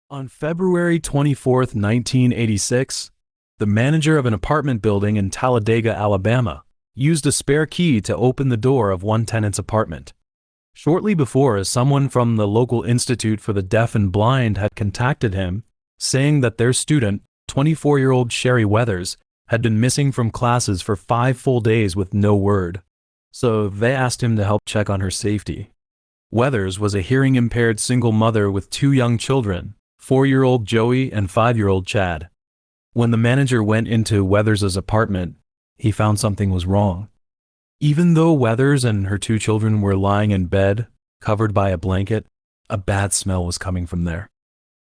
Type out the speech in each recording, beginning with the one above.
On February 24, 1986, the manager of an apartment building in Talladega, Alabama, used a spare key to open the door of one tenant's apartment. Shortly before, someone from the local Institute for the Deaf and Blind had contacted him, saying that their student, 24-year-old Sherry Weathers, had been missing from classes for 5 full days with no word. So they asked him to help check on her safety. Weathers was a hearing-impaired single mother with 2 young children, 4-year-old Joey and 5-year-old Chad. When the manager went into Weathers' apartment, he found something was wrong. Even though Weathers and her 2 children were lying in bed, covered by a blanket, a bad smell was coming from there.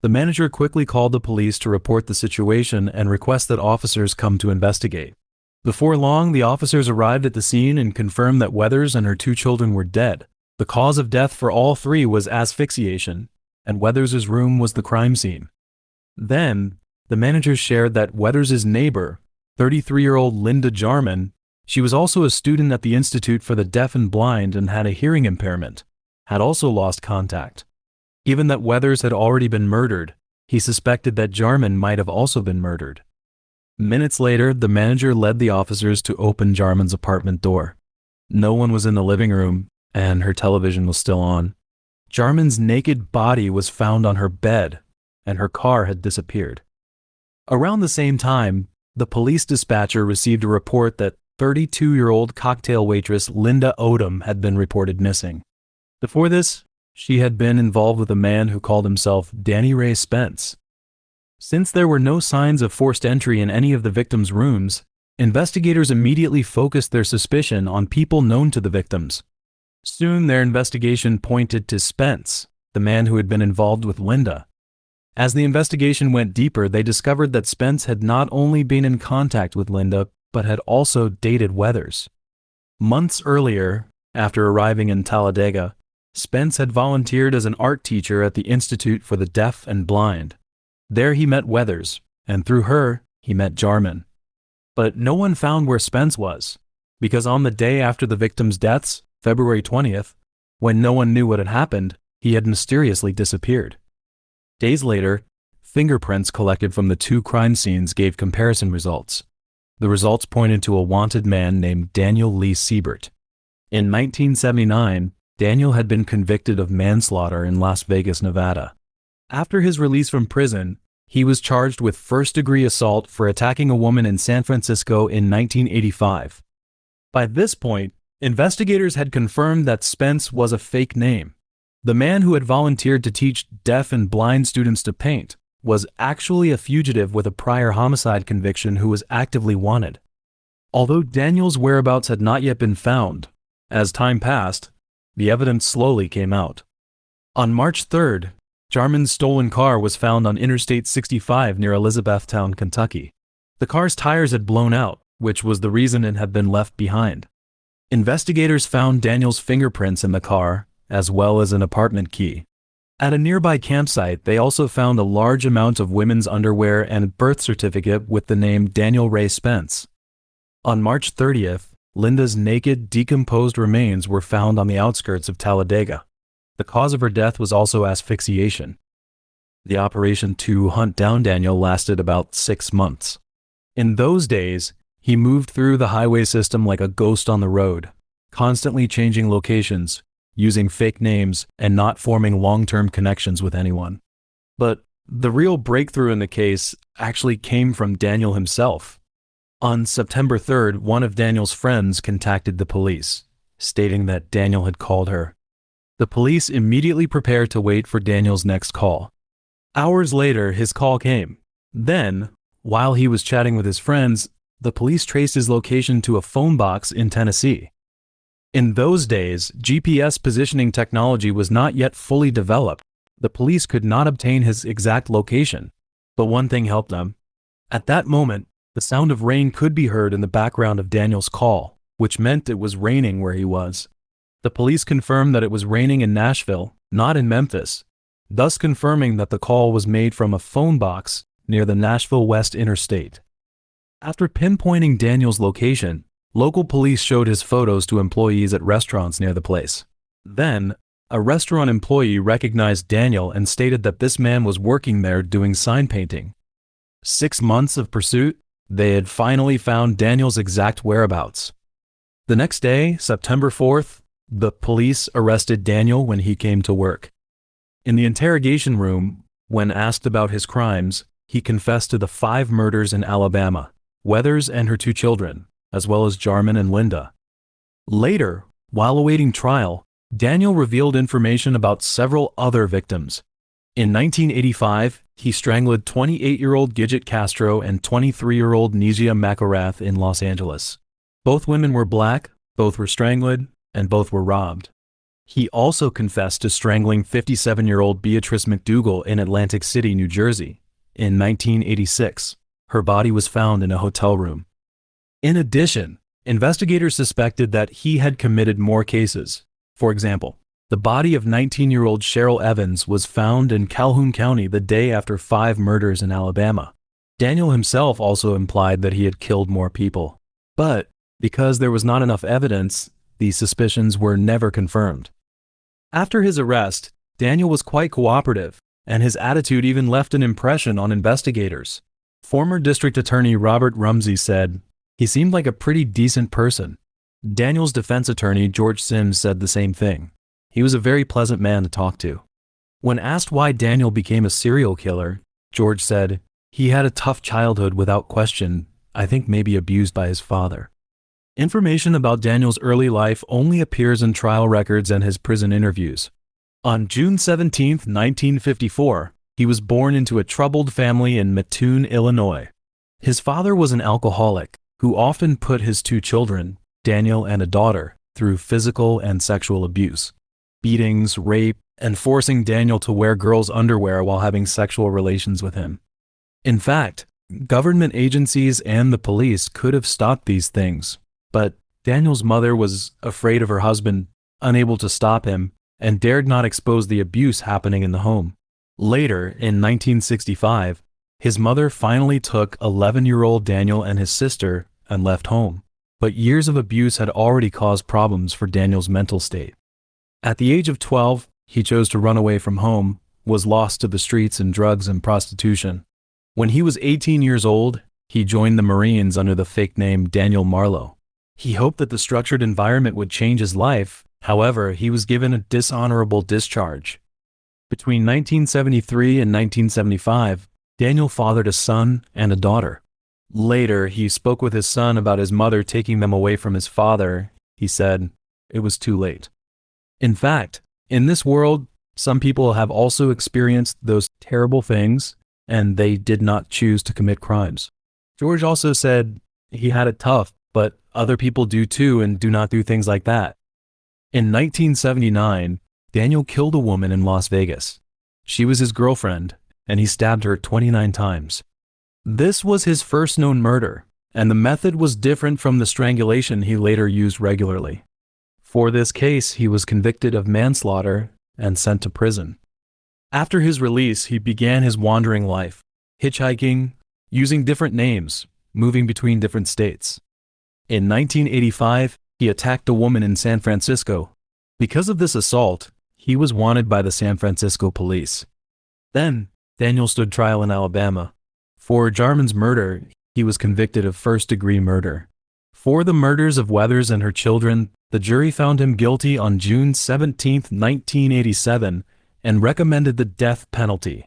The manager quickly called the police to report the situation and request that officers come to investigate. Before long, the officers arrived at the scene and confirmed that Weathers and her 2 children were dead. The cause of death for all 3 was asphyxiation, and Weathers' room was the crime scene. Then, the manager shared that Weathers' neighbor, 33-year-old Linda Jarman, she was also a student at the Institute for the Deaf and Blind and had a hearing impairment, had also lost contact. Given that Weathers had already been murdered, he suspected that Jarman might have also been murdered. Minutes later, the manager led the officers to open Jarman's apartment door. No one was in the living room, and her television was still on. Jarman's naked body was found on her bed, and her car had disappeared. Around the same time, the police dispatcher received a report that 32-year-old cocktail waitress Linda Odom had been reported missing. Before this, she had been involved with a man who called himself Danny Ray Spence. Since there were no signs of forced entry in any of the victims' rooms, investigators immediately focused their suspicion on people known to the victims. Soon their investigation pointed to Spence, the man who had been involved with Linda. As the investigation went deeper, they discovered that Spence had not only been in contact with Linda, but had also dated Weathers. Months earlier, after arriving in Talladega, Spence had volunteered as an art teacher at the Institute for the Deaf and Blind. There he met Weathers, and through her, he met Jarman. But no one found where Spence was, because on the day after the victims' deaths, February 20th, when no one knew what had happened, he had mysteriously disappeared. Days later, fingerprints collected from the 2 crime scenes gave comparison results. The results pointed to a wanted man named Daniel Lee Siebert. In 1979, Daniel had been convicted of manslaughter in Las Vegas, Nevada. After his release from prison, he was charged with first-degree assault for attacking a woman in San Francisco in 1985. By this point, investigators had confirmed that Spence was a fake name. The man who had volunteered to teach deaf and blind students to paint was actually a fugitive with a prior homicide conviction who was actively wanted. Although Daniel's whereabouts had not yet been found, as time passed, the evidence slowly came out. On March 3rd, Jarman's stolen car was found on Interstate 65 near Elizabethtown, Kentucky. The car's tires had blown out, which was the reason it had been left behind. Investigators found Daniel's fingerprints in the car, as well as an apartment key. At a nearby campsite, they also found a large amount of women's underwear and a birth certificate with the name Daniel Ray Spence. On March 30th, Linda's naked, decomposed remains were found on the outskirts of Talladega. The cause of her death was also asphyxiation. The operation to hunt down Daniel lasted about 6 months. In those days, he moved through the highway system like a ghost on the road, constantly changing locations, using fake names, and not forming long-term connections with anyone. But the real breakthrough in the case actually came from Daniel himself. On September 3rd, one of Daniel's friends contacted the police, stating that Daniel had called her. The police immediately prepared to wait for Daniel's next call. Hours later, his call came. Then, while he was chatting with his friends, the police traced his location to a phone box in Tennessee. In those days, GPS positioning technology was not yet fully developed. The police could not obtain his exact location. But one thing helped them. At that moment, the sound of rain could be heard in the background of Daniel's call, which meant it was raining where he was. The police confirmed that it was raining in Nashville, not in Memphis, thus confirming that the call was made from a phone box near the Nashville West Interstate. After pinpointing Daniel's location, local police showed his photos to employees at restaurants near the place. Then, A restaurant employee recognized Daniel and stated that this man was working there doing sign painting. 6 months of pursuit, they had finally found Daniel's exact whereabouts. The next day, September 4th, the police arrested Daniel when he came to work. In the interrogation room, when asked about his crimes, he confessed to the 5 murders in Alabama, Weathers and her 2 children, as well as Jarman and Linda. Later, while awaiting trial, Daniel revealed information about several other victims. In 1985, he strangled 28-year-old Gidget Castro and 23-year-old Nijia McElrath in Los Angeles. Both women were black, both were strangled, and both were robbed. He also confessed to strangling 57-year-old Beatrice McDougal in Atlantic City, New Jersey. In 1986, her body was found in a hotel room. In addition, investigators suspected that he had committed more cases. For example, the body of 19-year-old Cheryl Evans was found in Calhoun County the day after 5 murders in Alabama. Daniel himself also implied that he had killed more people. But because there was not enough evidence, these suspicions were never confirmed. After his arrest, Daniel was quite cooperative, and his attitude even left an impression on investigators. Former District Attorney Robert Rumsey said, "He seemed like a pretty decent person." Daniel's defense attorney, George Sims, said the same thing. He was a very pleasant man to talk to. When asked why Daniel became a serial killer, George said, "He had a tough childhood without question, I think maybe abused by his father." Information about Daniel's early life only appears in trial records and his prison interviews. On June 17, 1954, he was born into a troubled family in Mattoon, Illinois. His father was an alcoholic who often put his 2 children, Daniel and a daughter, through physical and sexual abuse. Beatings, rape, and forcing Daniel to wear girls' underwear while having sexual relations with him. In fact, government agencies and the police could have stopped these things, but Daniel's mother was afraid of her husband, unable to stop him, and dared not expose the abuse happening in the home. Later, in 1965, his mother finally took 11-year-old Daniel and his sister and left home, but years of abuse had already caused problems for Daniel's mental state. At the age of 12, he chose to run away from home, was lost to the streets and drugs and prostitution. When he was 18 years old, he joined the Marines under the fake name Daniel Marlowe. He hoped that the structured environment would change his life. However, he was given a dishonorable discharge. Between 1973 and 1975, Daniel fathered a son and a daughter. Later, he spoke with his son about his mother taking them away from his father. He said, "It was too late." In fact, in this world, some people have also experienced those terrible things, and they did not choose to commit crimes. George also said he had it tough, but other people do too and do not do things like that. In 1979, Daniel killed a woman in Las Vegas. She was his girlfriend, and he stabbed her 29 times. This was his first known murder, and the method was different from the strangulation he later used regularly. For this case, he was convicted of manslaughter and sent to prison. After his release, he began his wandering life, hitchhiking, using different names, moving between different states. In 1985, he attacked a woman in San Francisco. Because of this assault, he was wanted by the San Francisco police. Then, Daniel stood trial in Alabama. For Jarman's murder, he was convicted of first-degree murder. For the murders of Weathers and her children, the jury found him guilty on June 17, 1987, and recommended the death penalty.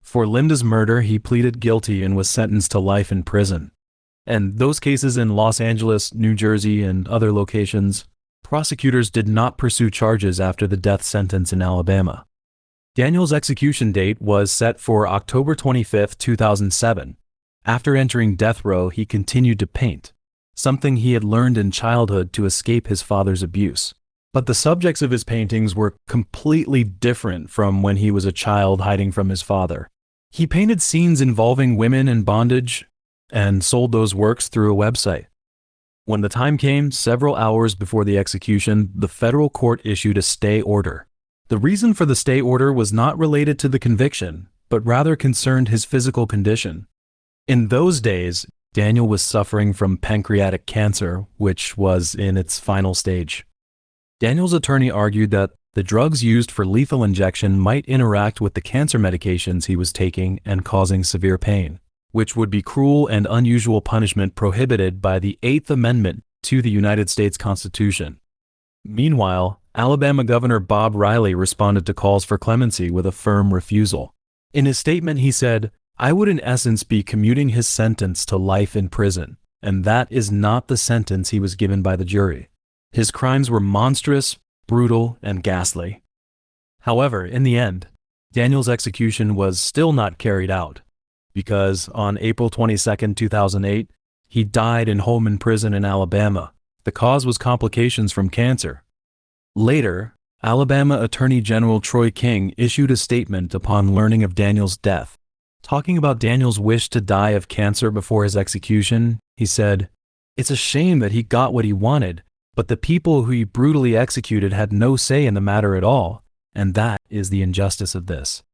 For Linda's murder, he pleaded guilty and was sentenced to life in prison. And those cases in Los Angeles, New Jersey, and other locations, prosecutors did not pursue charges after the death sentence in Alabama. Daniel's execution date was set for October 25, 2007. After entering death row, he continued to paint, something he had learned in childhood to escape his father's abuse. But the subjects of his paintings were completely different from when he was a child hiding from his father. He painted scenes involving women in bondage and sold those works through a website. When the time came, several hours before the execution, the federal court issued a stay order. The reason for the stay order was not related to the conviction, but rather concerned his physical condition. In those days, Daniel was suffering from pancreatic cancer, which was in its final stage. Daniel's attorney argued that The drugs used for lethal injection might interact with the cancer medications he was taking and causing severe pain, which would be cruel and unusual punishment prohibited by the Eighth Amendment to the United States Constitution. Meanwhile, Alabama Governor Bob Riley responded to calls for clemency with a firm refusal. In his statement, he said, "I would in essence be commuting his sentence to life in prison, and that is not the sentence he was given by the jury. His crimes were monstrous, brutal, and ghastly." However, in the end, Daniel's execution was still not carried out, because on April 22, 2008, he died in Holman Prison in Alabama. The cause was complications from cancer. Later, Alabama Attorney General Troy King issued a statement upon learning of Daniel's death. Talking about Daniel's wish to die of cancer before his execution, he said, "It's a shame that he got what he wanted, but the people who he brutally executed had no say in the matter at all, and that is the injustice of this."